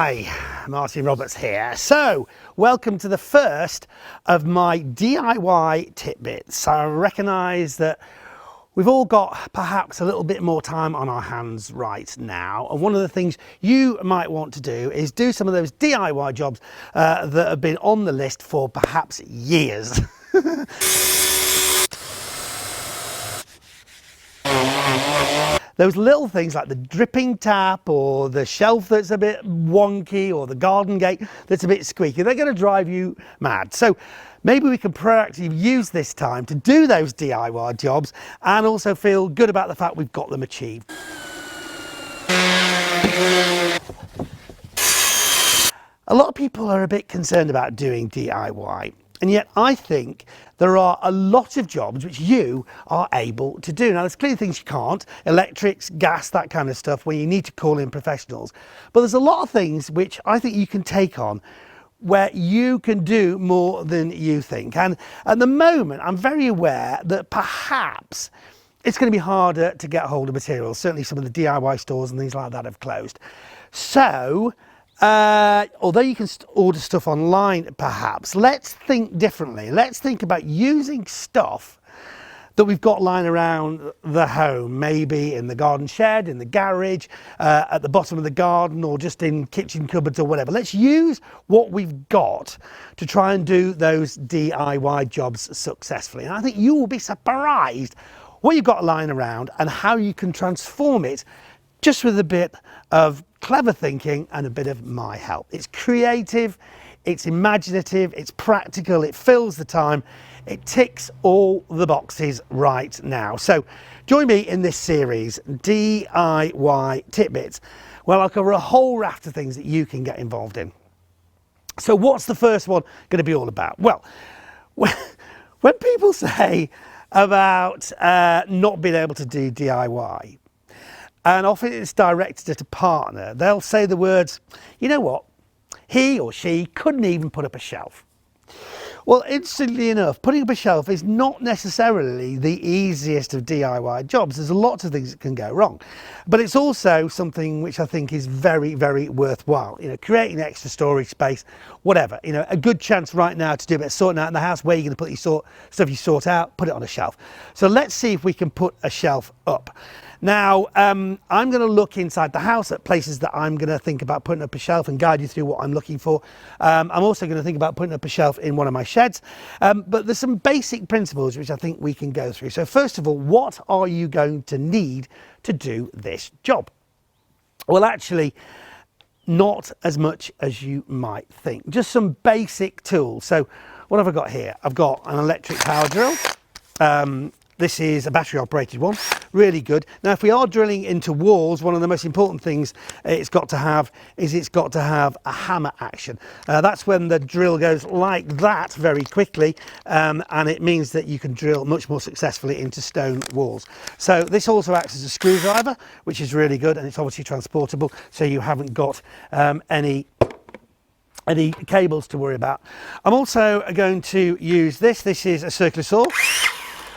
Hi, Martin Roberts here. So, welcome to the first of my DIY Titbits. I recognise that we've all got perhaps a little bit more time on our hands right now. And one of the things you might want to do is do some of those DIY jobs that have been on the list for perhaps years. Those little things like the dripping tap or the shelf that's a bit wonky or the garden gate that's a bit squeaky, they're going to drive you mad. So maybe we can proactively use this time to do those DIY jobs and also feel good about the fact we've got them achieved. A lot of people are a bit concerned about doing DIY. And yet I think there are a lot of jobs which you are able to do. Now there's clearly things you can't, electrics, gas, that kind of stuff, where you need to call in professionals. But there's a lot of things which I think you can take on where you can do more than you think. And at the moment, I'm very aware that perhaps it's going to be harder to get hold of materials. Certainly some of the DIY stores and things like that have closed. So, although you can order stuff online, perhaps, let's think differently. Let's think about using stuff that we've got lying around the home, maybe in the garden shed, in the garage, at the bottom of the garden, or just in kitchen cupboards or whatever. Let's use what we've got to try and do those DIY jobs successfully. And I think you will be surprised what you've got lying around and how you can transform it just with a bit of clever thinking and a bit of my help. It's creative, it's imaginative, it's practical, it fills the time, it ticks all the boxes right now. So join me in this series, DIY Titbits, where I'll cover a whole raft of things that you can get involved in. So what's the first one going to be all about? Well, when people say about not being able to do DIY, and often it's directed at a partner, they'll say the words, you know what, he or she couldn't even put up a shelf. Well, interestingly enough, putting up a shelf is not necessarily the easiest of DIY jobs. There's lots of things that can go wrong, but it's also something which I think is very, very worthwhile. You know, creating extra storage space, whatever. You know, a good chance right now to do a bit of sorting out in the house. Where you're going to put your stuff you sort out, put it on a shelf. So let's see if we can put a shelf up. Now, I'm going to look inside the house at places that I'm going to think about putting up a shelf and guide you through what I'm looking for. I'm also going to think about putting up a shelf in one of my sheds. But there's some basic principles which I think we can go through. So first of all, what are you going to need to do this job? Well, actually, not as much as you might think. Just some basic tools. So what have I got here? I've got an electric power drill. This is a battery operated one, really good. Now, if we are drilling into walls, one of the most important things it's got to have is it's got to have a hammer action. That's when the drill goes like that very quickly, and it means that you can drill much more successfully into stone walls. So this also acts as a screwdriver, which is really good, and it's obviously transportable, so you haven't got any cables to worry about. I'm also going to use this. This is a circular saw.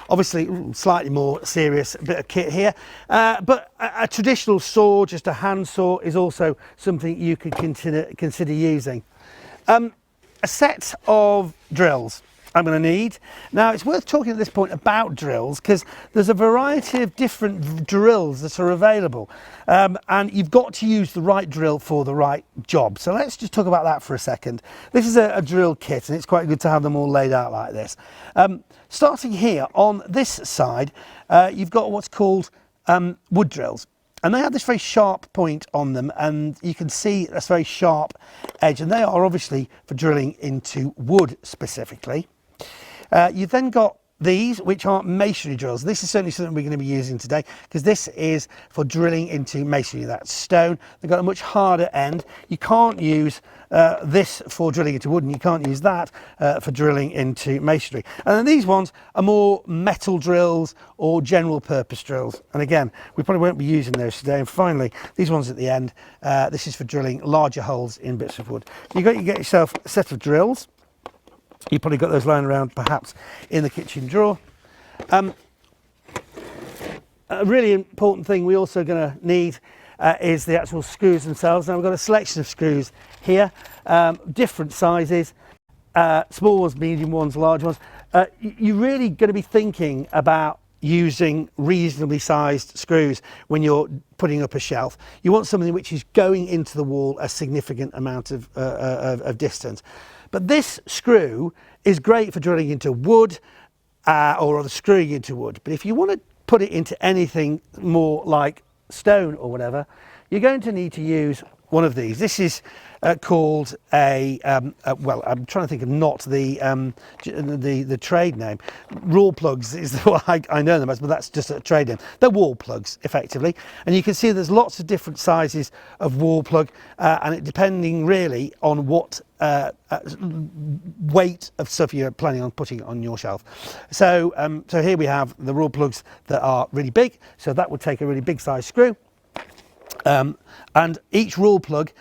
Obviously, slightly more serious bit of kit here, but a traditional saw, just a hand saw, is also something you could consider using. A set of drills I'm going to need. Now, it's worth talking at this point about drills because there's a variety of different drills that are available, and you've got to use the right drill for the right job. So let's just talk about that for a second. This is a drill kit, and it's quite good to have them all laid out like this. Starting here on this side, you've got what's called wood drills. And they have this very sharp point on them, and you can see this very sharp edge, and they are obviously for drilling into wood specifically. You've then got these, which are masonry drills. This is certainly something we're going to be using today because this is for drilling into masonry. That's stone. They've got a much harder end. You can't use this for drilling into wood, and you can't use that for drilling into masonry. And then these ones are more metal drills or general purpose drills. And again, we probably won't be using those today. And finally, these ones at the end, this is for drilling larger holes in bits of wood. You get yourself a set of drills. You've probably got those lying around perhaps in the kitchen drawer. A really important thing we're also going to need is the actual screws themselves. Now we've got a selection of screws here, different sizes, small ones, medium ones, large ones. You're really going to be thinking about using reasonably sized screws when you're putting up a shelf. You want something which is going into the wall a significant amount of distance. But this screw is great for drilling into wood or other screwing into wood. But if you want to put it into anything more like stone or whatever, you're going to need to use one of these. This is called well, I'm trying to think of not the trade name. Raw plugs is the way I know them as, but that's just a trade name. They're wall plugs, effectively. And you can see there's lots of different sizes of wall plug, and it depending really on what weight of stuff you're planning on putting on your shelf. So, so here we have the raw plugs that are really big. So that would take a really big size screw. And each raw plug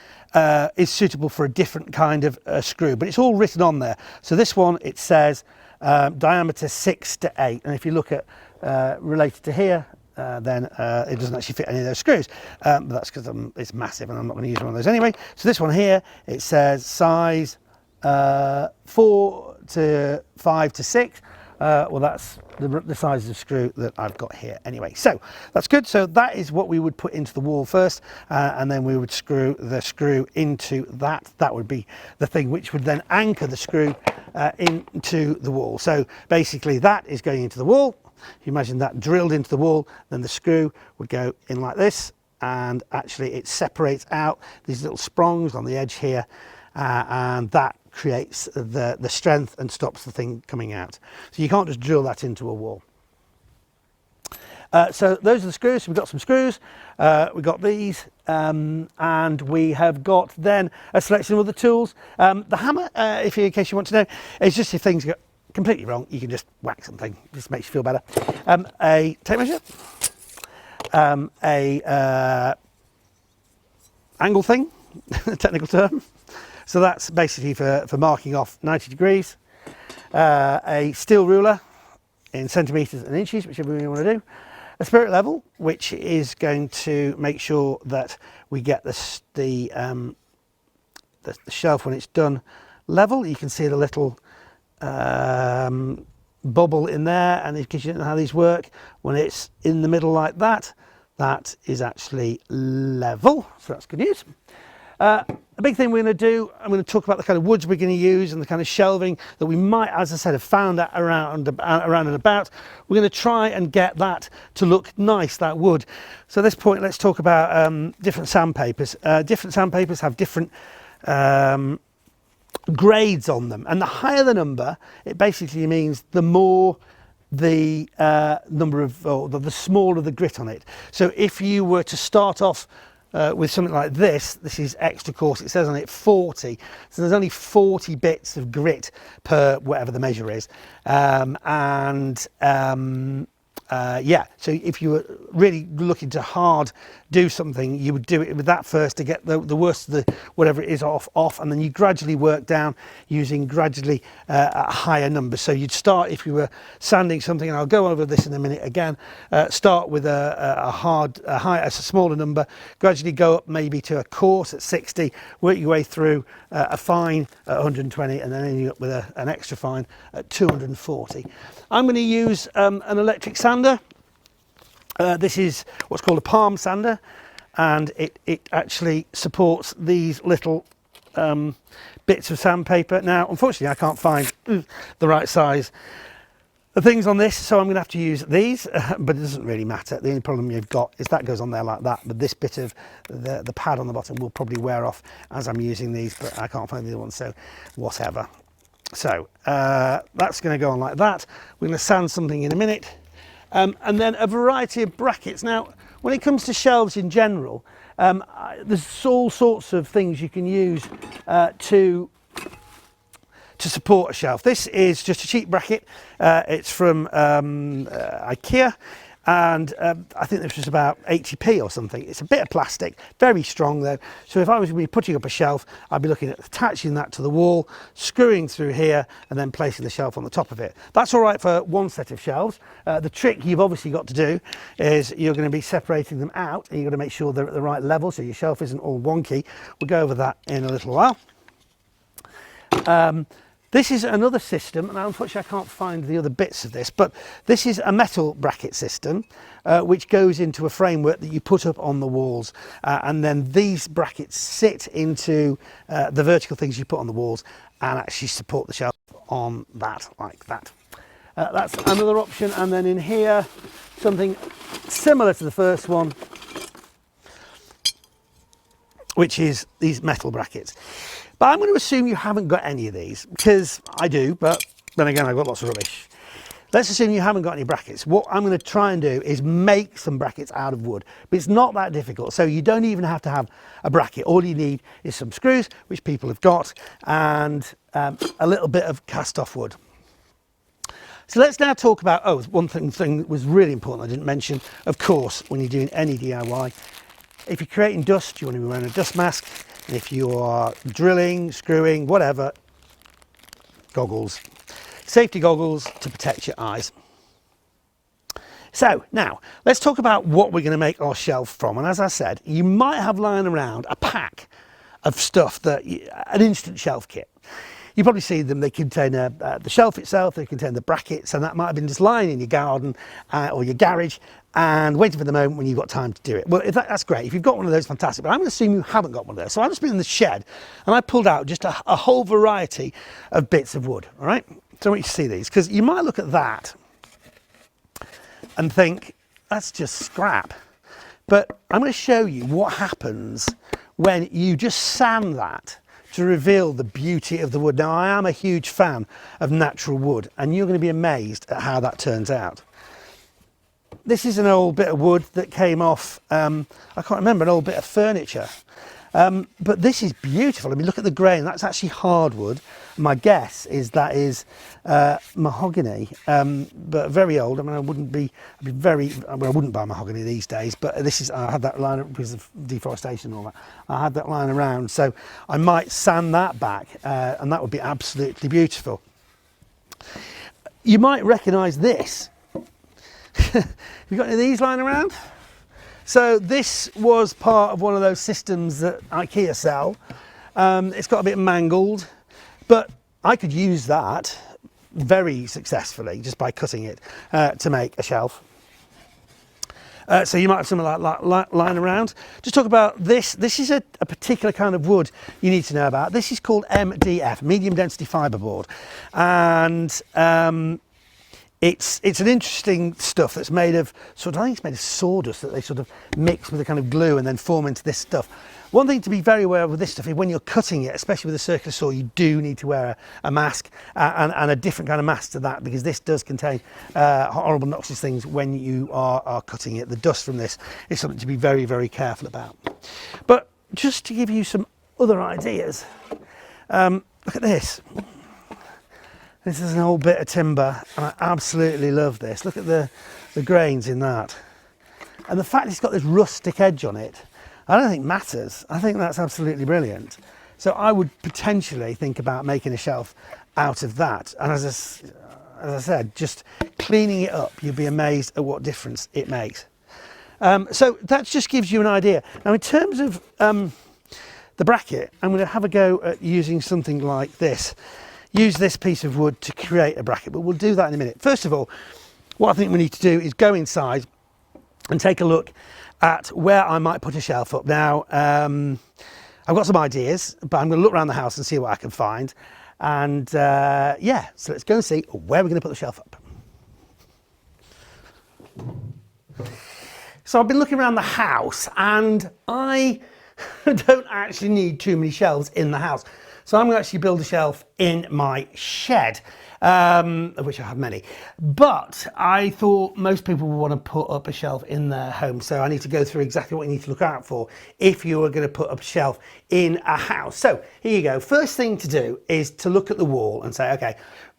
is suitable for a different kind of screw, but it's all written on there. So this one, it says diameter 6 to 8, and if you look at related to here, then it doesn't actually fit any of those screws, but that's because it's massive and I'm not going to use one of those anyway. So this one here, it says size 4 to 5 to 6. Well, that's the size of the screw that I've got here anyway. So that's good. So that is what we would put into the wall first, and then we would screw the screw into that. That would be the thing which would then anchor the screw into the wall. So basically that is going into the wall. If you imagine that drilled into the wall, then the screw would go in like this, and actually it separates out these little sprongs on the edge here, and that creates the strength and stops the thing coming out. So you can't just drill that into a wall. So those are the screws. So we've got some screws, we've got these, and we have got then a selection of other tools. The hammer, in case you want to know, is just if things go completely wrong, you can just whack something. Just makes you feel better. A tape measure, angle thing, technical term. So that's basically for marking off 90 degrees. A steel ruler in centimetres and inches, whichever you want to do. A spirit level, which is going to make sure that we get the shelf when it's done level. You can see the little bubble in there, and in case you don't know how these work, when it's in the middle like that, that is actually level. So that's good news. A big thing we're going to do, I'm going to talk about the kind of woods we're going to use and the kind of shelving that we might, as I said, have found out around and about. We're going to try and get that to look nice, that wood. So at this point, let's talk about different sandpapers. Different sandpapers have different grades on them, and the higher the number, it basically means the more the number of, or the smaller the grit on it. So if you were to start off with something like this is extra coarse, it says on it 40, so there's only 40 bits of grit per whatever the measure is, yeah, so if you were really looking to hard do something, you would do it with that first to get the worst of the whatever it is off, and then you gradually work down using gradually a higher number. So you'd start, if you were sanding something, and I'll go over this in a minute again, start with a smaller number, gradually go up maybe to a coarse at 60, work your way through a fine at 120, and then ending up with an extra fine at 240. I'm going to use an electric sander. This is what's called a palm sander, and it actually supports these little bits of sandpaper. Now, unfortunately, I can't find the right size of things on this, so I'm going to have to use these, but it doesn't really matter. The only problem you've got is that goes on there like that, but this bit of the pad on the bottom will probably wear off as I'm using these, but I can't find the other one, so whatever. So that's going to go on like that. We're going to sand something in a minute. And then a variety of brackets. Now, when it comes to shelves in general, there's all sorts of things you can use to support a shelf. This is just a cheap bracket. It's from IKEA, and I think this was about 80p or something. It's a bit of plastic, very strong though. So if I was going to be putting up a shelf, I'd be looking at attaching that to the wall, screwing through here, and then placing the shelf on the top of it. That's all right for one set of shelves. The trick you've obviously got to do is you're going to be separating them out, and you've got to make sure they're at the right level so your shelf isn't all wonky. We'll go over that in a little while. This is another system, and unfortunately I can't find the other bits of this, but this is a metal bracket system which goes into a framework that you put up on the walls, and then these brackets sit into the vertical things you put on the walls and actually support the shelf on that, like that. That's another option, and then in here something similar to the first one, which is these metal brackets. But I'm going to assume you haven't got any of these, because I do, but then again I've got lots of rubbish. Let's assume you haven't got any brackets. What I'm going to try and do is make some brackets out of wood, but it's not that difficult. So you don't even have to have a bracket. All you need is some screws, which people have got, and a little bit of cast off wood. So let's now talk about, one thing that was really important I didn't mention, of course, when you're doing any DIY, if you're creating dust, you want to be wearing a dust mask. And if you are drilling, screwing, whatever, goggles, safety goggles to protect your eyes. So now let's talk about what we're going to make our shelf from. And as I said, you might have lying around a pack of stuff an instant shelf kit. You probably see them. They contain the shelf itself, they contain the brackets, and that might have been just lying in your garden or your garage and waiting for the moment when you've got time to do it. Well, that's great. If you've got one of those, fantastic. But I'm going to assume you haven't got one of those. So I've just been in the shed and I pulled out just a whole variety of bits of wood. All right. So I want you to see these, because you might look at that and think that's just scrap. But I'm going to show you what happens when you just sand that to reveal the beauty of the wood. Now, I am a huge fan of natural wood, and you're going to be amazed at how that turns out. This is an old bit of wood that came off, I can't remember, an old bit of furniture. But this is beautiful. I mean, look at the grain. That's actually hardwood. My guess is that is mahogany, but very old. I mean, I wouldn't buy mahogany these days, but I had that lying because of deforestation and all that. I had that lying around, so I might sand that back, and that would be absolutely beautiful. You might recognise this. Have you got any of these lying around? So this was part of one of those systems that IKEA sell. It's got a bit mangled, but I could use that very successfully just by cutting it to make a shelf. So you might have something like lying around. Just talk about this. This is a particular kind of wood you need to know about. This is called MDF, medium density fiberboard, and it's an interesting stuff that's made of I think it's made of sawdust that they sort of mix with a kind of glue and then form into this stuff. One thing to be very aware of with this stuff is when you're cutting it, especially with a circular saw, you do need to wear a mask and a different kind of mask to that, because this does contain horrible noxious things when you are cutting it. The dust from this is something to be very, very careful about. But just to give you some other ideas, look at this. This is an old bit of timber, and I absolutely love this. Look at the grains in that. And the fact it's got this rustic edge on it, I don't think matters. I think that's absolutely brilliant. So I would potentially think about making a shelf out of that. And as I said, just cleaning it up, you'll be amazed at what difference it makes. So that just gives you an idea. Now, in terms of the bracket, I'm going to have a go at using something like this. Use this piece of wood to create a bracket, but we'll do that in a minute. First of all, what I think we need to do is go inside and take a look at where I might put a shelf up. Now, I've got some ideas, but I'm going to look around the house and see what I can find. And yeah, so let's go and see where we're going to put the shelf up. So I've been looking around the house, and I don't actually need too many shelves in the house. So I'm going to actually build a shelf in my shed, of which I have many. But I thought most people would want to put up a shelf in their home. So I need to go through exactly what you need to look out for if you are going to put up a shelf in a house. So here you go. First thing to do is to look at the wall and say, okay,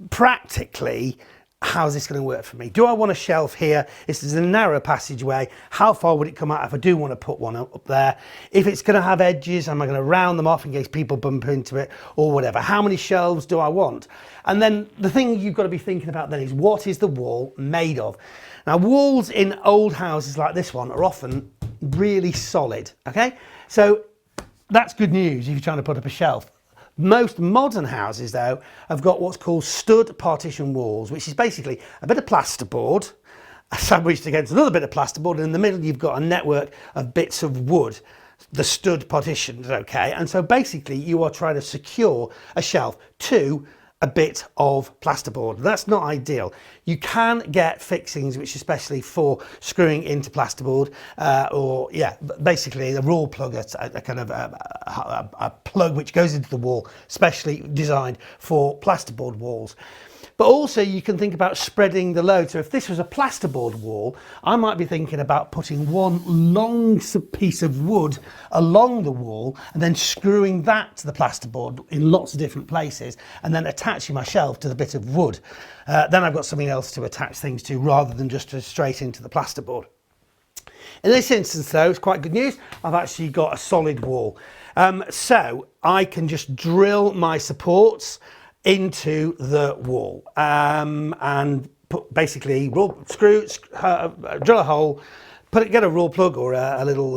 practically, how's this going to work for me? Do I want a shelf here? This is a narrow passageway. How far would it come out if I do want to put one up there? If it's going to have edges, am I going to round them off in case people bump into it or whatever? How many shelves do I want? And then the thing you've got to be thinking about then is, what is the wall made of? Now, walls in old houses like this one are often really solid, okay? So that's good news if you're trying to put up a shelf. Most modern houses, though, have got what's called stud partition walls, which is basically a bit of plasterboard sandwiched against another bit of plasterboard, and in the middle you've got a network of bits of wood, the stud partitions, okay? And so basically you are trying to secure a shelf to a bit of plasterboard. That's not ideal. You can get fixings which are especially for screwing into plasterboard, basically a raw plug, a kind of a plug which goes into the wall, specially designed for plasterboard walls. But also you can think about spreading the load. So if this was a plasterboard wall, I might be thinking about putting one long piece of wood along the wall and then screwing that to the plasterboard in lots of different places and then attaching my shelf to the bit of wood. Then I've got something else to attach things to rather than just straight into the plasterboard. In this instance though, it's quite good news. I've actually got a solid wall. So I can just drill my supports into the wall and put basically drill a hole, get a raw plug or a little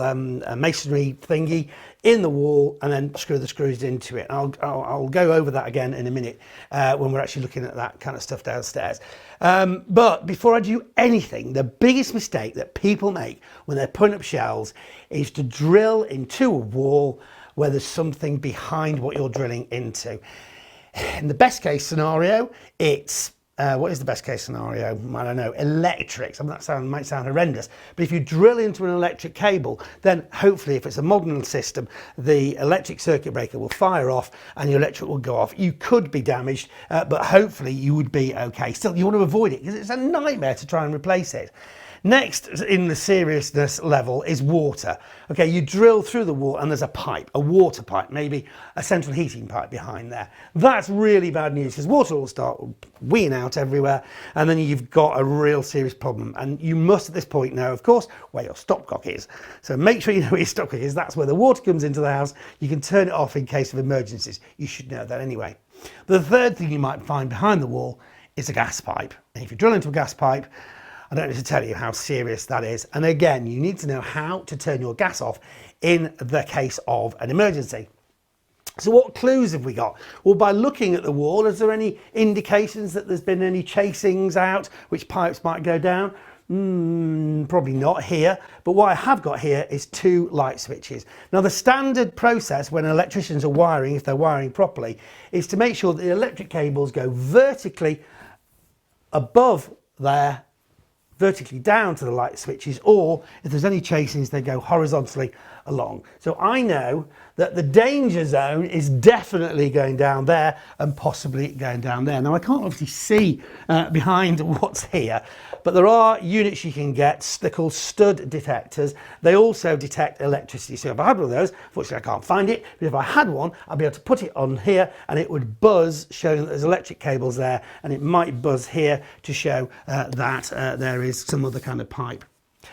masonry thingy in the wall and then screw the screws into it. I'll go over that again in a minute when we're actually looking at that kind of stuff downstairs. But before I do anything, the biggest mistake that people make when they're putting up shelves is to drill into a wall where there's something behind what you're drilling into. In the best case scenario, it's, what is the best case scenario? I don't know, electrics. That might sound horrendous, but if you drill into an electric cable, then hopefully if it's a modern system, the electric circuit breaker will fire off and your electric will go off. You could be damaged, but hopefully you would be okay. Still, you want to avoid it because it's a nightmare to try and replace it. Next in the seriousness level is water. Okay, you drill through the wall and there's a pipe, a water pipe, maybe a central heating pipe behind there. That's really bad news because water will start weeing out everywhere and then you've got a real serious problem. And you must at this point know, of course, where your stopcock is. So make sure you know where your stopcock is. That's where the water comes into the house. You can turn it off in case of emergencies. You should know that anyway. The third thing you might find behind the wall is a gas pipe. And if you drill into a gas pipe, I don't need to tell you how serious that is. And again, you need to know how to turn your gas off in the case of an emergency. So what clues have we got? Well, by looking at the wall, is there any indications that there's been any chasings out, which pipes might go down? Probably not here, but what I have got here is two light switches. Now the standard process when electricians are wiring, if they're wiring properly, is to make sure that the electric cables go vertically above there, vertically down to the light switches, or if there's any chasings they go horizontally along. So I know that the danger zone is definitely going down there and possibly going down there. Now I can't obviously see behind what's here, but there are units you can get. They're called stud detectors. They also detect electricity. So if I had one of those, fortunately I can't find it, but if I had one, I'd be able to put it on here and it would buzz, showing that there's electric cables there, and it might buzz here to show that there is some other kind of pipe.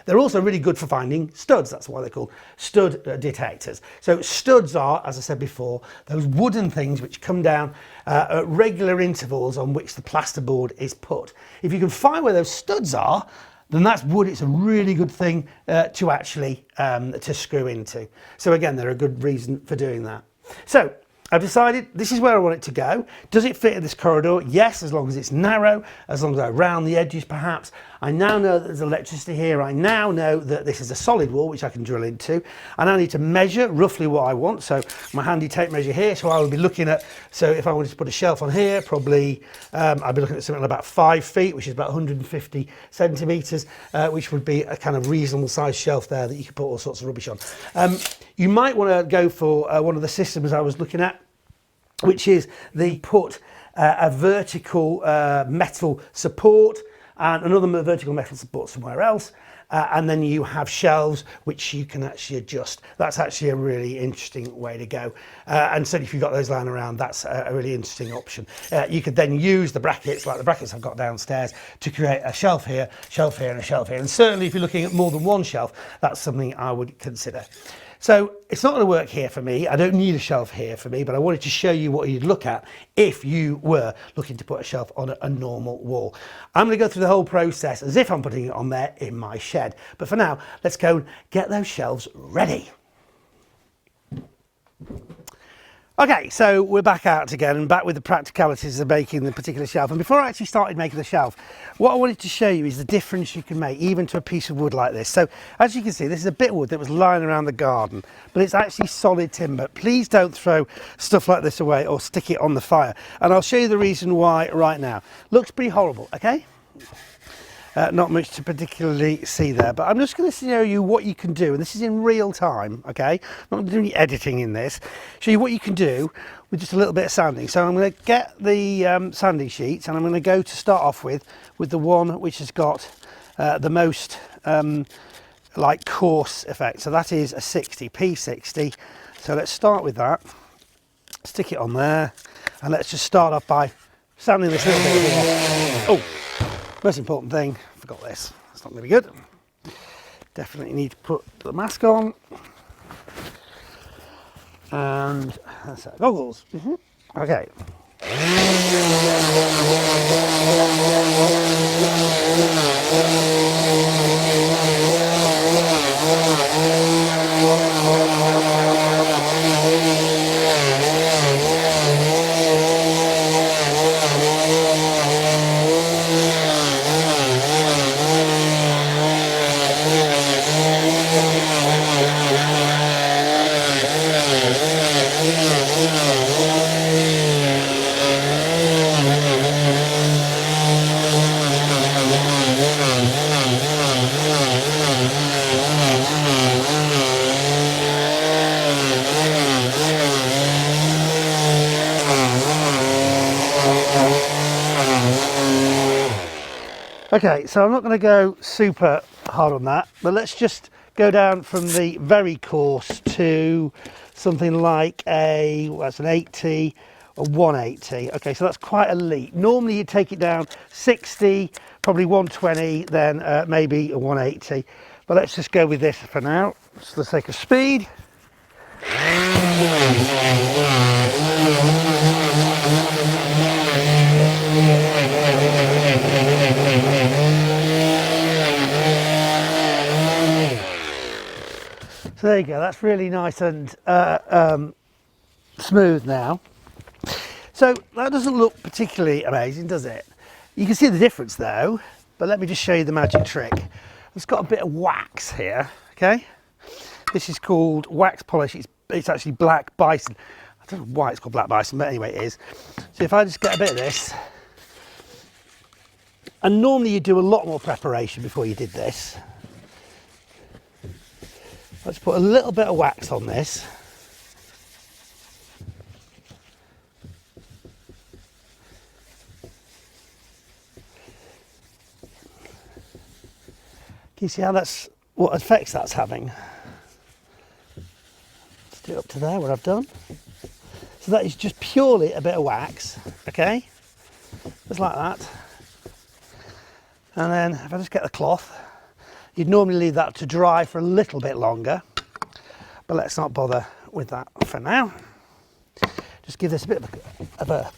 They're also really good for finding studs. That's why they're called stud detectors. So studs are, as I said before, those wooden things which come down at regular intervals on which the plasterboard is put. If you can find where those studs are, then that's wood. It's a really good thing to actually to screw into. So again, they're a good reason for doing that. So I've decided this is where I want it to go. Does it fit in this corridor? Yes, as long as it's narrow, as long as I round the edges perhaps. I now know that there's electricity here. I now know that this is a solid wall which I can drill into. And I need to measure roughly what I want. So my handy tape measure here. So I would be looking at, so if I wanted to put a shelf on here, probably I'd be looking at something like about 5 feet, which is about 150 centimetres, which would be a kind of reasonable sized shelf there that you could put all sorts of rubbish on. You might want to go for one of the systems I was looking at, which is they put a vertical metal support and another vertical metal support somewhere else, and then you have shelves which you can actually adjust. That's actually a really interesting way to go. And so if you've got those lying around, that's a really interesting option. You could then use the brackets, like the brackets I've got downstairs, to create a shelf here, and a shelf here. And certainly if you're looking at more than one shelf, that's something I would consider. So it's not going to work here for me. I don't need a shelf here for me, but I wanted to show you what you'd look at if you were looking to put a shelf on a normal wall. I'm going to go through the whole process as if I'm putting it on there in my shed. But for now, let's go and get those shelves ready. Okay, so we're back out again and back with the practicalities of making the particular shelf. And before I actually started making the shelf, what I wanted to show you is the difference you can make even to a piece of wood like this. So as you can see, this is a bit of wood that was lying around the garden, but it's actually solid timber. Please don't throw stuff like this away or stick it on the fire. And I'll show you the reason why right now. Looks pretty horrible, okay? Not much to particularly see there, but I'm just going to show you what you can do, and this is in real time, okay? I'm not doing any editing in this. Show you what you can do with just a little bit of sanding. So I'm going to get the sanding sheets, and I'm going to go to start off with the one which has got the most like coarse effect. So that is a 60, P60. So let's start with that. Stick it on there, and let's just start off by sanding this little bit here. Oh. Most important thing, forgot this, it's not going to be good. Definitely need to put the mask on. And that's our goggles. Okay. Okay, so I'm not going to go super hard on that, but let's just go down from the very coarse to something like that's an 80 or 180. Okay, so that's quite a leap. Normally you take it down 60, probably 120, then maybe a 180. But let's just go with this for now, just for the sake of speed. So there you go, that's really nice and smooth now. So that doesn't look particularly amazing, does it? You can see the difference though, but let me just show you the magic trick. It's got a bit of wax here, okay? This is called wax polish, it's actually black bison. I don't know why it's called black bison, but anyway it is. So if I just get a bit of this, and normally you do a lot more preparation before you did this. Let's put a little bit of wax on this. Can you see how what effects that's having? Let's do it up to there, what I've done. So that is just purely a bit of wax, okay? Just like that. And then if I just get the cloth, you'd normally leave that to dry for a little bit longer, but let's not bother with that for now. Just give this a bit of a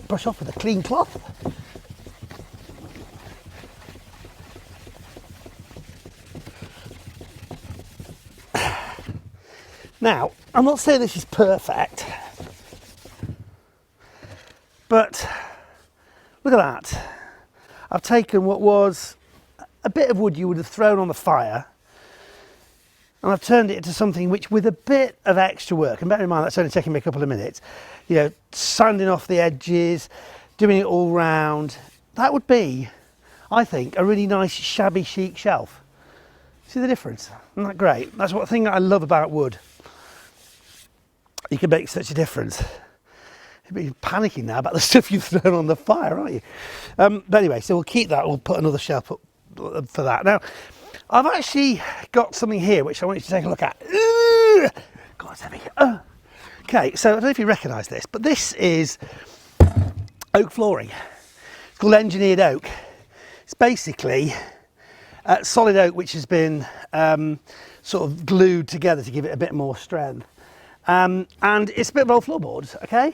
brush off with a clean cloth. Now, I'm not saying this is perfect, but look at that. I've taken what was a bit of wood you would have thrown on the fire, and I've turned it into something which, with a bit of extra work, and bear in mind that's only taking me a couple of minutes, you know, sanding off the edges, doing it all round, that would be, I think, a really nice shabby chic shelf. See the difference? Isn't that great? That's one thing that I love about wood. You can make such a difference. You're panicking now about the stuff you've thrown on the fire, aren't you? But anyway, so we'll keep that. We'll put another shelf up for that. Now, I've actually got something here which I want you to take a look at. Ooh, God, it's heavy. Okay, so I don't know if you recognise this, but this is oak flooring. It's called engineered oak. It's basically solid oak which has been sort of glued together to give it a bit more strength. And it's a bit of old floorboards, okay?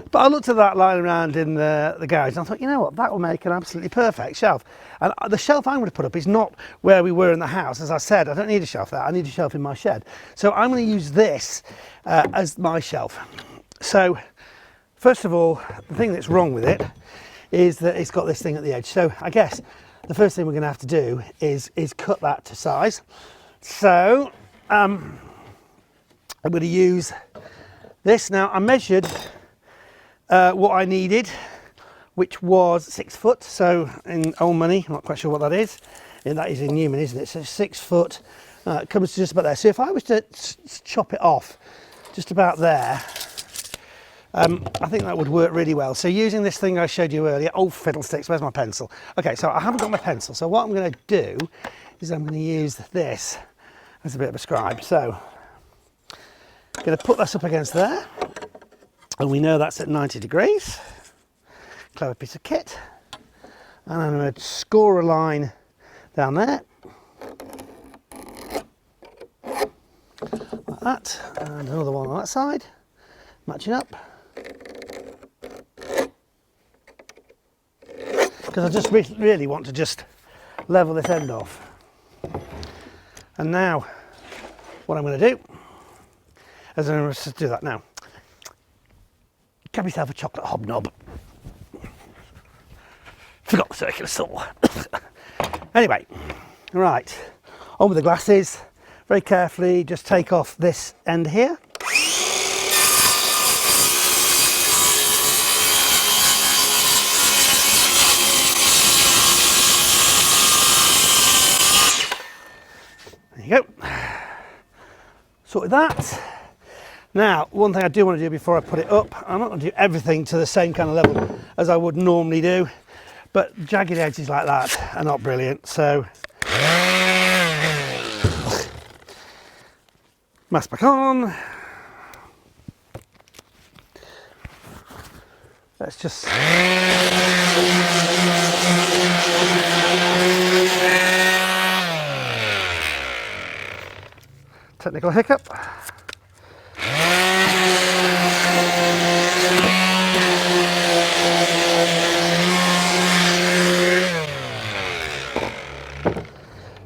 But I looked at that lying around in the garage and I thought, you know what, that will make an absolutely perfect shelf. And the shelf I'm going to put up is not where we were in the house. As I said, I don't need a shelf there, I need a shelf in my shed. So I'm going to use this as my shelf. So first of all, the thing that's wrong with it is that it's got this thing at the edge. So I guess the first thing we're going to have to do is cut that to size. So I'm going to use this. Now I measured what I needed, which was 6 foot. So in old money, I'm not quite sure what that is. And that is in Newman, isn't it? So 6 foot comes to just about there. So if I was to chop it off just about there, I think that would work really well. So using this thing I showed you earlier, oh fiddlesticks, where's my pencil? Okay, so I haven't got my pencil. So what I'm going to do is I'm going to use this as a bit of a scribe. So I'm going to put this up against there. And we know that's at 90 degrees. Clever piece of kit. And I'm going to score a line down there. Like that. And another one on that side. Matching up. Because I just really want to just level this end off. And now, what I'm going to do is I'm going to do that now. Grab yourself a chocolate hobnob. Forgot the circular saw. Anyway, right, on with the glasses. Very carefully, just take off this end here. There you go. Sorted that. Now, one thing I do want to do before I put it up, I'm not going to do everything to the same kind of level as I would normally do, but jagged edges like that are not brilliant, so mask back on. Let's just technical hiccup.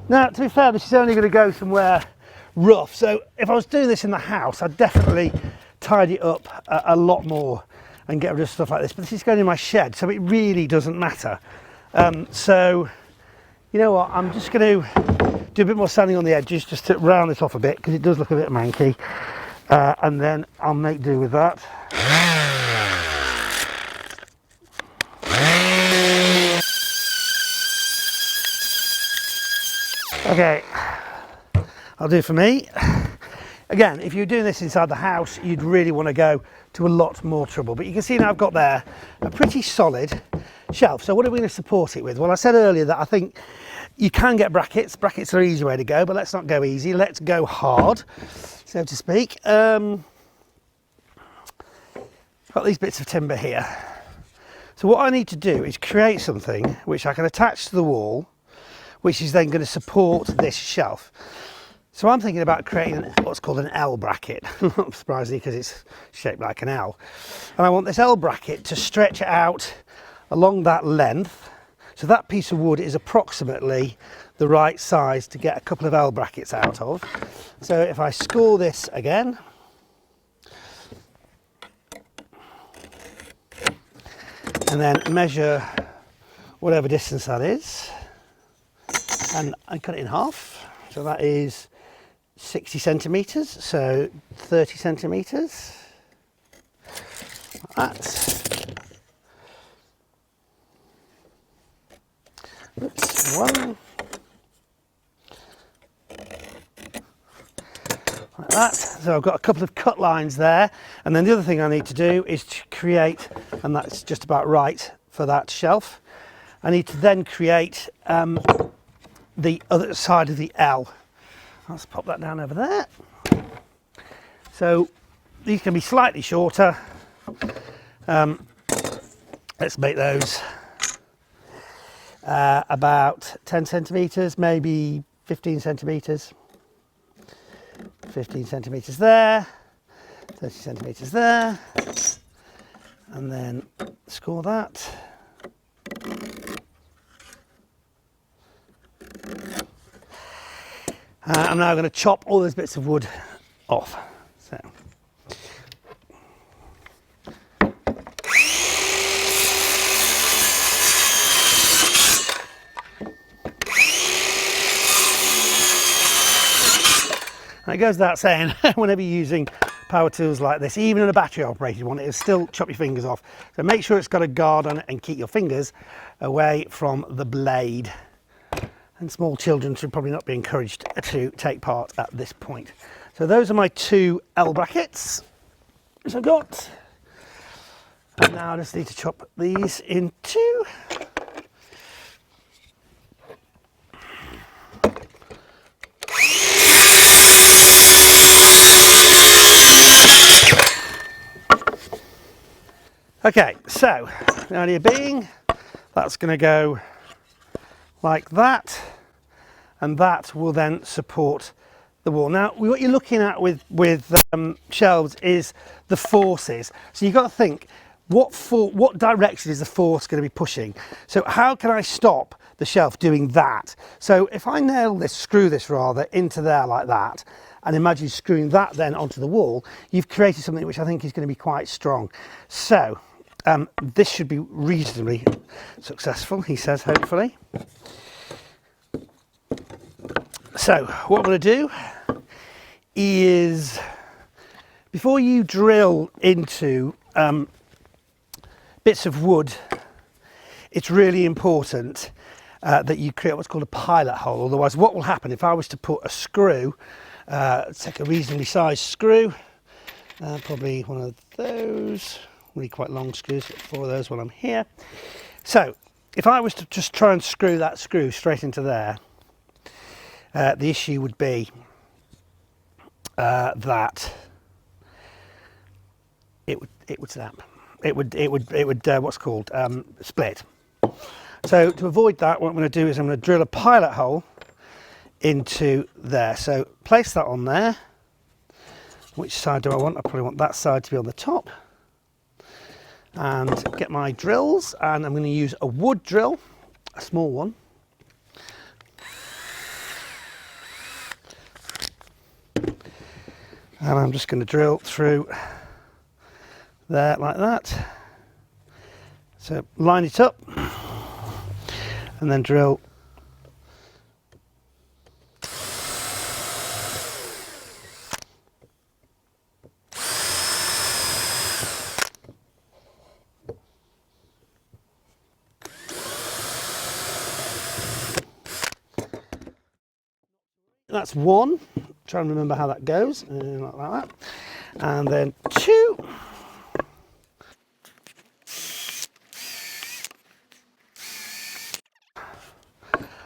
Now, to be fair, this is only going to go somewhere rough, so if I was doing this in the house, I'd definitely tidy it up a lot more and get rid of stuff like this, but this is going in my shed, so it really doesn't matter. So, you know what, I'm just going to do a bit more sanding on the edges just to round this off a bit, because it does look a bit manky, and then I'll make do with that. Okay, I'll do for me. Again, if you're doing this inside the house, you'd really want to go to a lot more trouble. But you can see now I've got there a pretty solid shelf. So what are we going to support it with? Well, I said earlier that I think you can get brackets. Brackets are an easy way to go, but let's not go easy. Let's go hard, so to speak. Got these bits of timber here. So what I need to do is create something which I can attach to the wall, which is then going to support this shelf. So I'm thinking about creating what's called an L bracket, not surprisingly because it's shaped like an L. And I want this L bracket to stretch out along that length. So that piece of wood is approximately the right size to get a couple of L brackets out of. So if I score this again, and then measure whatever distance that is, and I cut it in half, so that is 60 centimetres, so 30 centimetres, like that. Oops, one, like that. So I've got a couple of cut lines there, and then the other thing I need to do is to create, and that's just about right for that shelf, I need to then create the other side of the L. Let's pop that down over there. So these can be slightly shorter. Let's make those about 10 centimetres, maybe 15 centimetres. 15 centimetres there, 30 centimetres there, and then score that. I'm now going to chop all those bits of wood off. So. And it goes without saying, whenever you're using power tools like this, even in a battery operated one, it'll still chop your fingers off. So make sure it's got a guard on it and keep your fingers away from the blade. And small children should probably not be encouraged to take part at this point. So those are my 2 L brackets, which I've got. And now I just need to chop these in 2. Okay, so the idea being that's going to go like that, and that will then support the wall. Now, what you're looking at with shelves is the forces. So you've got to think, what direction is the force going to be pushing? So how can I stop the shelf doing that? So if I nail this, screw this rather, into there like that, and imagine screwing that then onto the wall, you've created something which I think is going to be quite strong. So this should be reasonably successful, he says, hopefully. So what I'm going to do is, before you drill into bits of wood, it's really important that you create what's called a pilot hole. Otherwise, what will happen if I was to put a screw, take a reasonably sized screw, probably one of those, really quite long screws, 4 of those while I'm here. So if I was to just try and screw that screw straight into there, the issue would be that it would snap. It would what's called split. So to avoid that, what I'm going to do is I'm going to drill a pilot hole into there. So place that on there. Which side do I want? I probably want that side to be on the top. And get my drills, and I'm going to use a wood drill, a small one. And I'm just going to drill through there like that. So line it up and then drill . That's 1. Try and remember how that goes, like that. And then 2.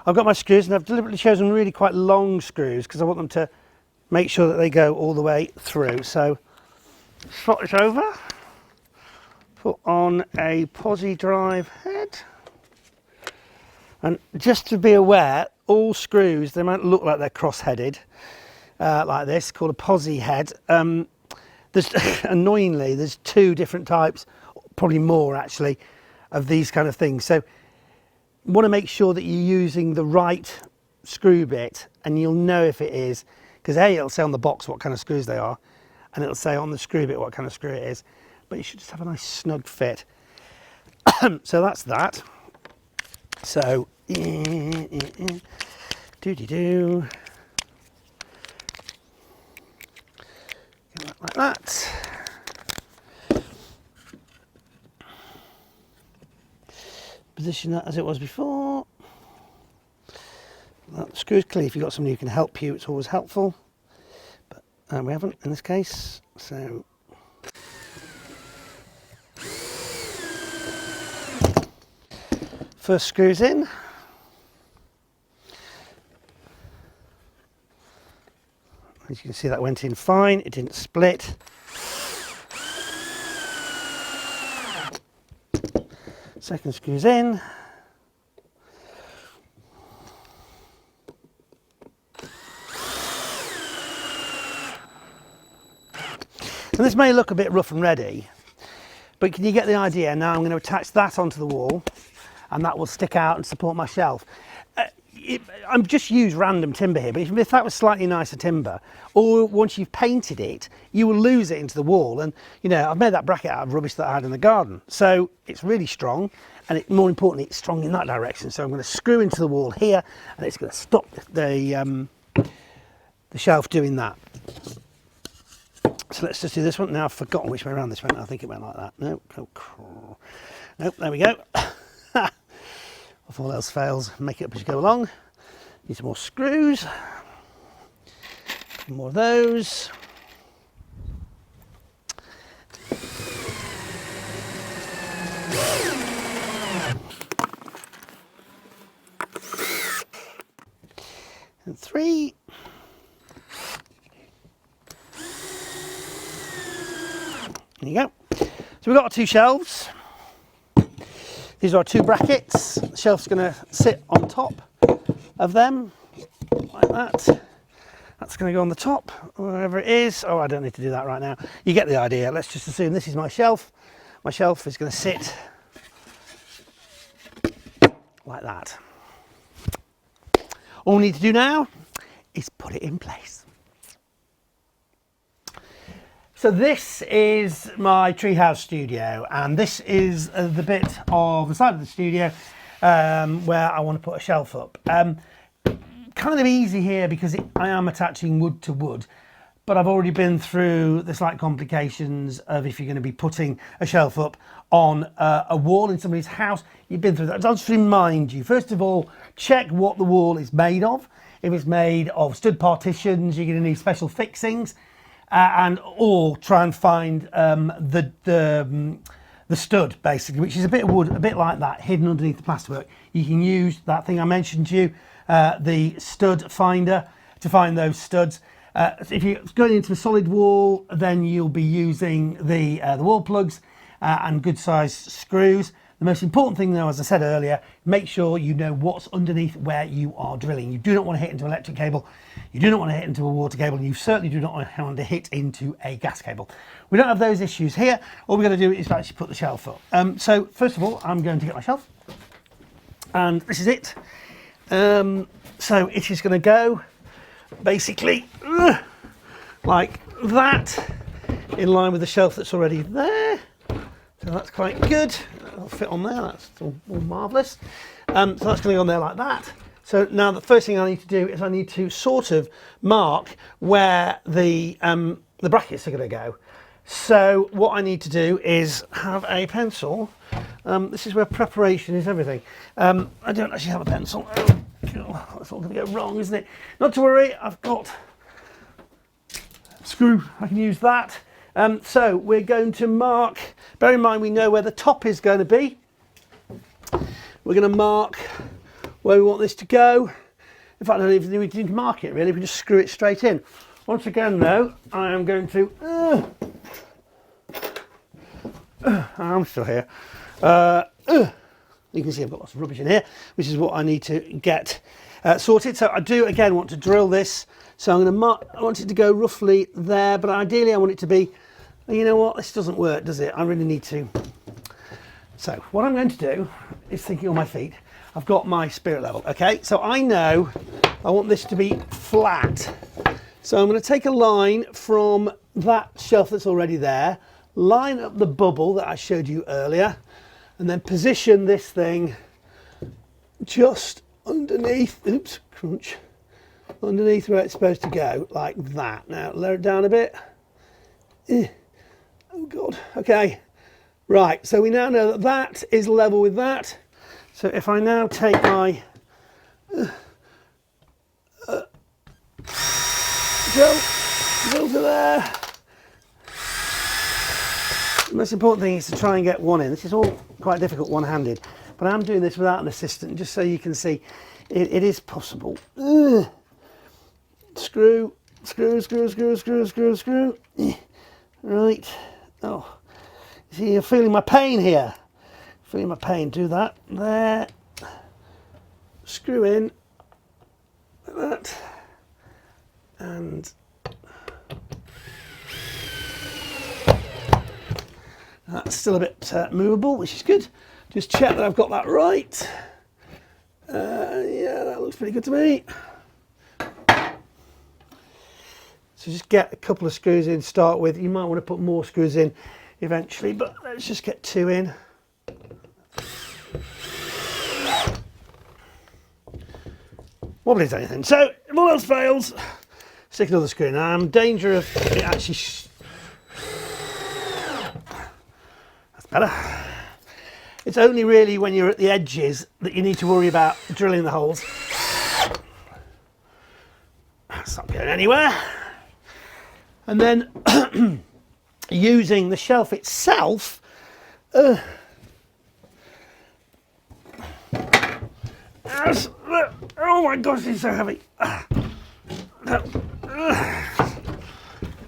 I've got my screws, and I've deliberately chosen really quite long screws because I want them to make sure that they go all the way through. So slot it over, put on a posi drive head, and just to be aware, all screws, they might look like they're cross-headed, like this, called a posi head. Annoyingly, there's 2 different types, probably more actually, of these kind of things. So you want to make sure that you're using the right screw bit, and you'll know if it is, because it'll say on the box what kind of screws they are, and it'll say on the screw bit what kind of screw it is, but you should just have a nice snug fit. So that's that. So do-de-do, like that. Position that as it was before. Well, the screws clean. If you've got somebody who can help you, it's always helpful, but we haven't in this case. So first screws in, As you can see, that went in fine, it didn't split. Second screw's in. And this may look a bit rough and ready, but can you get the idea? Now I'm going to attach that onto the wall, and that will stick out and support my shelf. I'm just used random timber here, but if that was slightly nicer timber, or once you've painted it, you will lose it into the wall. And you know, I've made that bracket out of rubbish that I had in the garden, so it's really strong, and more importantly, it's strong in that direction. So I'm going to screw into the wall here, and it's going to stop the shelf doing that. So let's just do this one. Now I've forgotten which way around this went. I think it went like that. No, nope, there we go. If all else fails, make it up as you go along. Need some more screws. More of those. And 3. There you go. So we've got our 2 shelves. These are our 2 brackets. The shelf's going to sit on top of them, like that. That's going to go on the top, wherever it is. Oh, I don't need to do that right now. You get the idea. Let's just assume this is my shelf. My shelf is going to sit like that. All we need to do now is put it in place. So this is my treehouse studio, and this is the bit of the side of the studio where I want to put a shelf up. Kind of easy here because I am attaching wood to wood, but I've already been through the slight complications of if you're going to be putting a shelf up on a wall in somebody's house. You've been through that. I'll just remind you, first of all, check what the wall is made of. If it's made of stud partitions, you're going to need special fixings. Or try and find the stud, basically, which is a bit of wood, a bit like that, hidden underneath the plasterwork. You can use that thing I mentioned to you, the stud finder, to find those studs. If you're going into a solid wall, then you'll be using the wall plugs and good sized screws. The most important thing, though, as I said earlier, make sure you know what's underneath where you are drilling. You do not want to hit into an electric cable, you do not want to hit into a water cable, and you certainly do not want to hit into a gas cable. We don't have those issues here. All we're going to do is actually put the shelf up. So first of all, I'm going to get my shelf, and this is it. So it is going to go basically like that, in line with the shelf that's already there. So that's quite good. That'll fit on there. That's all marvellous. So that's going to go on there like that. So now the first thing I need to do is I need to sort of mark where the brackets are going to go. So what I need to do is have a pencil. This is where preparation is everything. I don't actually have a pencil. Oh, God, that's all going to go wrong, isn't it? Not to worry, I've got a screw. I can use that. So we're going to mark, bear in mind we know where the top is going to be. We're going to mark where we want this to go. In fact, I don't even need to mark it really, we just screw it straight in. Once again though, I am going to, I'm still here. You can see I've got lots of rubbish in here, which is what I need to get sorted. So I do again want to drill this. So I'm going to mark, I want it to go roughly there, but ideally I want it to be, you know what, this doesn't work, does it? I really need to. So what I'm going to do is thinking on my feet. I've got my spirit level, okay? So I know I want this to be flat. So I'm going to take a line from that shelf that's already there, line up the bubble that I showed you earlier, and then position this thing just underneath, oops, crunch, underneath where it's supposed to go, like that. Now lower it down a bit. Oh God, okay. Right, so we now know that that is level with that. So if I now take my drill to there. The most important thing is to try and get one in. This is all quite difficult one-handed, but I'm doing this without an assistant, just so you can see it is possible. Screw Screw, screw, screw, screw, screw, screw. Right. Oh, see, you're feeling my pain here. Feeling my pain. Do that. There. Screw in. Like that. And that's still a bit movable, which is good. Just check that I've got that right. Yeah, that looks pretty good to me. So just get a couple of screws in to start with. You might want to put more screws in eventually, but let's just get 2 in. Wobbly as anything. So if all else fails, stick another screw in. I'm in danger of it actually. That's better. It's only really when you're at the edges that you need to worry about drilling the holes. That's not going anywhere. And then using the shelf itself, oh my gosh, it's so heavy.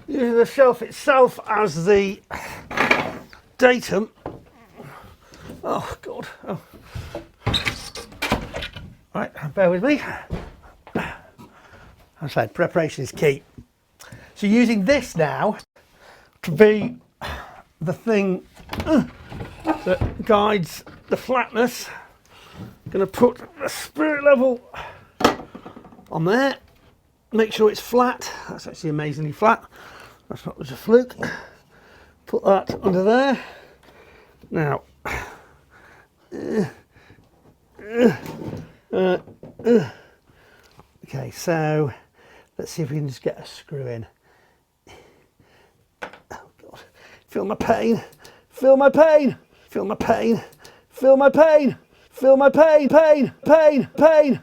Using the shelf itself as the datum. Oh God. Oh. Right, bear with me. I said preparation is key. So using this now to be the thing that guides the flatness, I'm going to put the spirit level on there. Make sure it's flat. That's actually amazingly flat. That's not just a fluke. Put that under there. Now, okay, so let's see if we can just get a screw in. Oh God, feel my pain, feel my pain, feel my pain, feel my pain, feel my pain, pain, pain, pain.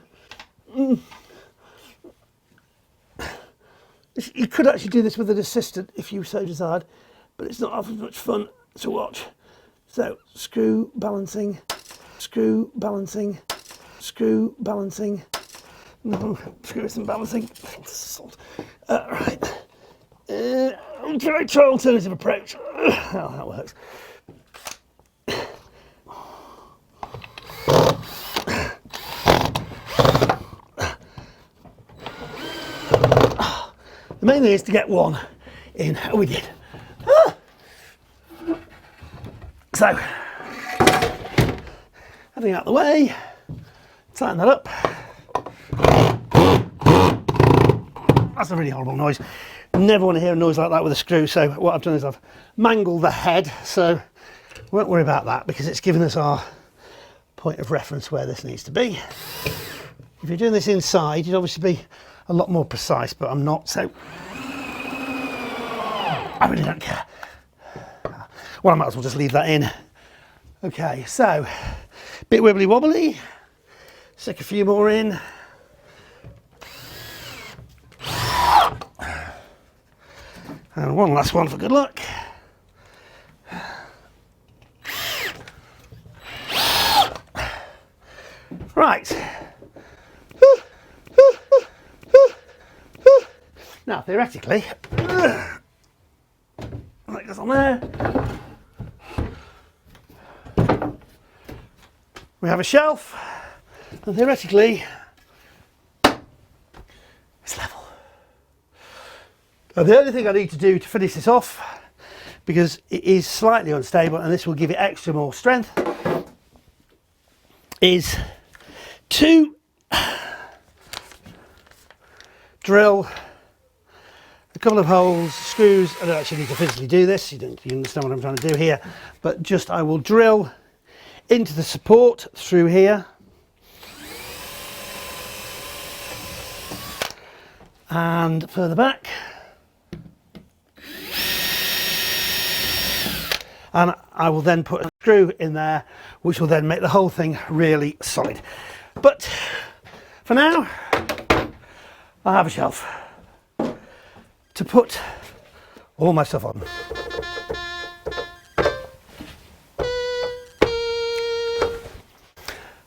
You could actually do this with an assistant if you so desired, but it's not often much fun to watch. So screw balancing, screw balancing, screw balancing. No, screw some balancing. Right. I'm trying to try alternative approach. Oh, that works. The main thing is to get one in. Oh, we did. So, having out the way, tighten that up. That's a really horrible noise. Never want to hear a noise like that with a screw, so what I've done is I've mangled the head, so won't worry about that because it's given us our point of reference where this needs to be. If you're doing this inside, you'd obviously be a lot more precise, but I'm not, so I really don't care. Well, I might as well just leave that in. Okay, so bit wibbly wobbly. Stick a few more in. And one last one for good luck. Right. Now, theoretically, that goes on there. We have a shelf, and theoretically, it's level. Now, the only thing I need to do to finish this off, because it is slightly unstable, and this will give it extra more strength, is to drill a couple of holes, screws. I don't actually need to physically do this, you understand what I'm trying to do here, but just I will drill into the support through here and further back, and I will then put a screw in there which will then make the whole thing really solid. But for now I have a shelf to put all my stuff on.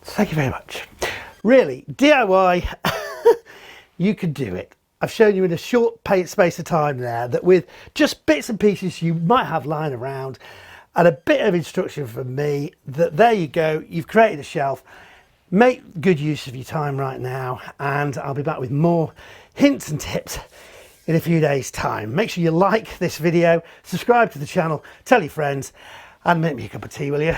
Thank you very much. Really, DIY, you could do it. I've shown you in a short space of time there that with just bits and pieces you might have lying around and a bit of instruction from me, that there you go, you've created a shelf. Make good use of your time right now, and I'll be back with more hints and tips in a few days' time. Make sure you like this video, subscribe to the channel, tell your friends, and make me a cup of tea, will you?